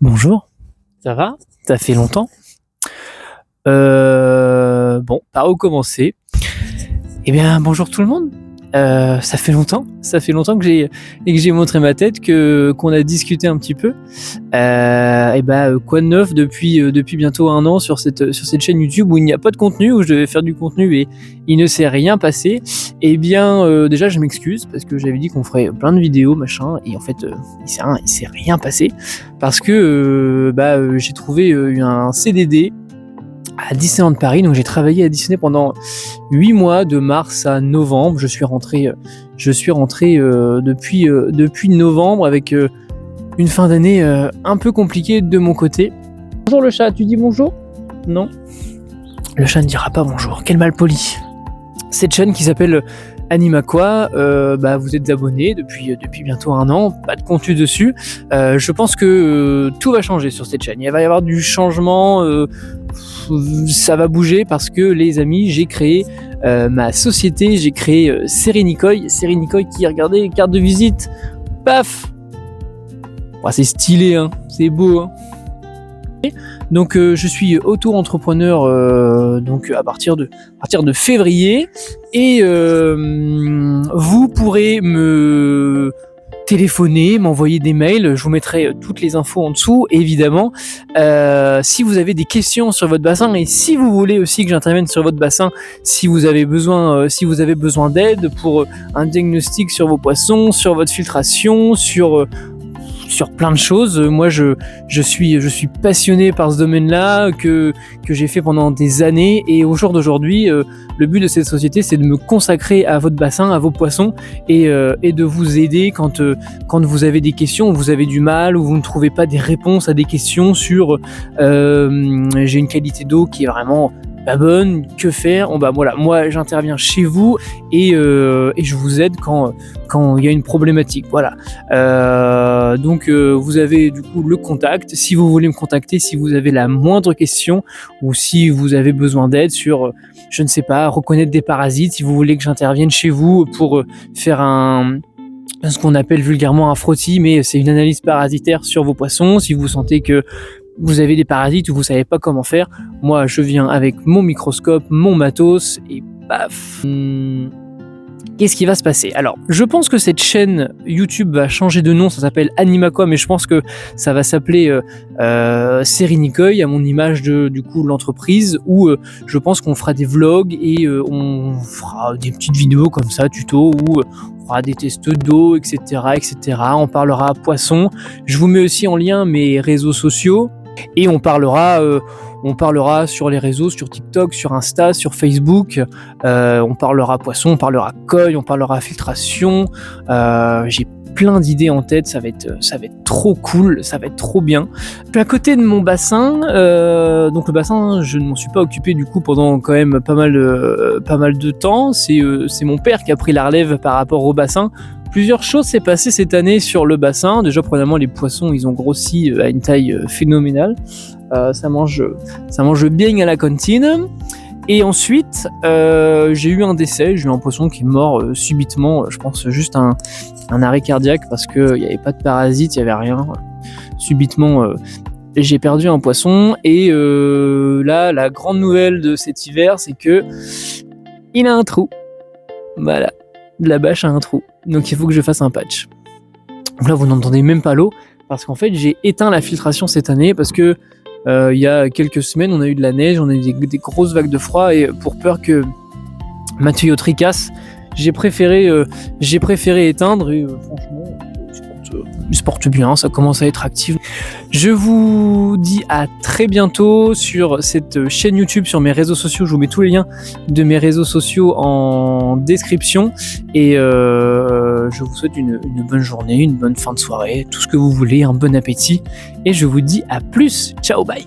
Bonjour, ça va? Ça fait longtemps? Bon, par où commencer? Eh bien, bonjour tout le monde. Ça fait longtemps que j'ai montré ma tête, qu'on a discuté un petit peu. Quoi de neuf depuis bientôt 1 an sur cette chaîne YouTube où il n'y a pas de contenu, où je devais faire du contenu et il ne s'est rien passé? Eh bien, déjà je m'excuse parce que j'avais dit qu'on ferait plein de vidéos machin et en fait, il s'est rien passé parce que, j'ai trouvé, un CDD à Disneyland Paris. Donc j'ai travaillé à Disney pendant 8 mois, de mars à novembre. Je suis rentré depuis novembre avec une fin d'année un peu compliquée de mon côté. Bonjour le chat, tu dis bonjour? Non? Le chat ne dira pas bonjour, quel malpoli. Cette chaîne qui s'appelle Animaqua, vous êtes abonné depuis bientôt 1 an, pas de contenu dessus. Je pense que tout va changer sur cette chaîne. Il va y avoir du changement, ça va bouger parce que les amis, j'ai créé ma société, j'ai créé Serenikoy qui, regardez, carte de visite, paf. C'est stylé, hein, c'est beau, hein. Donc je suis auto-entrepreneur donc à partir de février et vous pourrez me téléphoner, m'envoyer des mails, je vous mettrai toutes les infos en dessous évidemment. Si vous avez des questions sur votre bassin et si vous voulez aussi que j'intervienne sur votre bassin, si vous avez besoin d'aide pour un diagnostic sur vos poissons, sur votre filtration, sur plein de choses. Moi, je suis passionné par ce domaine-là que j'ai fait pendant des années et au jour d'aujourd'hui, le but de cette société, c'est de me consacrer à votre bassin, à vos poissons et de vous aider quand vous avez des questions, où vous avez du mal, ou vous ne trouvez pas des réponses à des questions sur j'ai une qualité d'eau qui est vraiment pas bonne, que faire? Voilà, moi j'interviens chez vous et je vous aide quand il y a une problématique. Voilà. Donc vous avez du coup le contact. Si vous voulez me contacter, si vous avez la moindre question ou si vous avez besoin d'aide sur, je ne sais pas, reconnaître des parasites, si vous voulez que j'intervienne chez vous pour faire ce qu'on appelle vulgairement un frottis, mais c'est une analyse parasitaire sur vos poissons. Si vous sentez que vous avez des parasites ou vous savez pas comment faire, moi je viens avec mon microscope, mon matos et paf. Qu'est-ce qui va se passer? Alors, je pense que cette chaîne YouTube va changer de nom, ça s'appelle Animaqua, mais je pense que ça va s'appeler Serenikoy, à mon image de l'entreprise, où je pense qu'on fera des vlogs et on fera des petites vidéos comme ça, tuto, où on fera des tests d'eau, etc., etc. On parlera poisson. Je vous mets aussi en lien mes réseaux sociaux. Et on parlera sur les réseaux, sur TikTok, sur Insta, sur Facebook. On parlera poisson, on parlera koi, on parlera filtration. J'ai plein d'idées en tête, ça va être trop cool, ça va être trop bien. Je suis à côté de mon bassin, donc le bassin, je ne m'en suis pas occupé du coup pendant quand même pas mal de temps. C'est mon père qui a pris la relève par rapport au bassin. Plusieurs choses s'est passé cette année sur le bassin. Déjà, premièrement, les poissons, ils ont grossi à une taille phénoménale. Ça mange bien à la cantine. Et ensuite, j'ai eu un décès. J'ai eu un poisson qui est mort subitement. Je pense juste un arrêt cardiaque parce qu'il n'y avait pas de parasites, il n'y avait rien. Subitement, j'ai perdu un poisson. Et là, la grande nouvelle de cet hiver, c'est que il a un trou. Voilà. La bâche a un trou, donc il faut que je fasse un patch. Donc là vous n'entendez même pas l'eau parce qu'en fait j'ai éteint la filtration cette année parce que il y a quelques semaines on a eu de la neige, on a eu des grosses vagues de froid et pour peur que ma tuyauterie casse, j'ai préféré éteindre et franchement il se porte bien, ça commence à être actif. Je vous dis à très bientôt sur cette chaîne YouTube, sur mes réseaux sociaux. Je vous mets tous les liens de mes réseaux sociaux en description. Et je vous souhaite une bonne journée, une bonne fin de soirée, tout ce que vous voulez, un bon appétit. Et je vous dis à plus. Ciao, bye.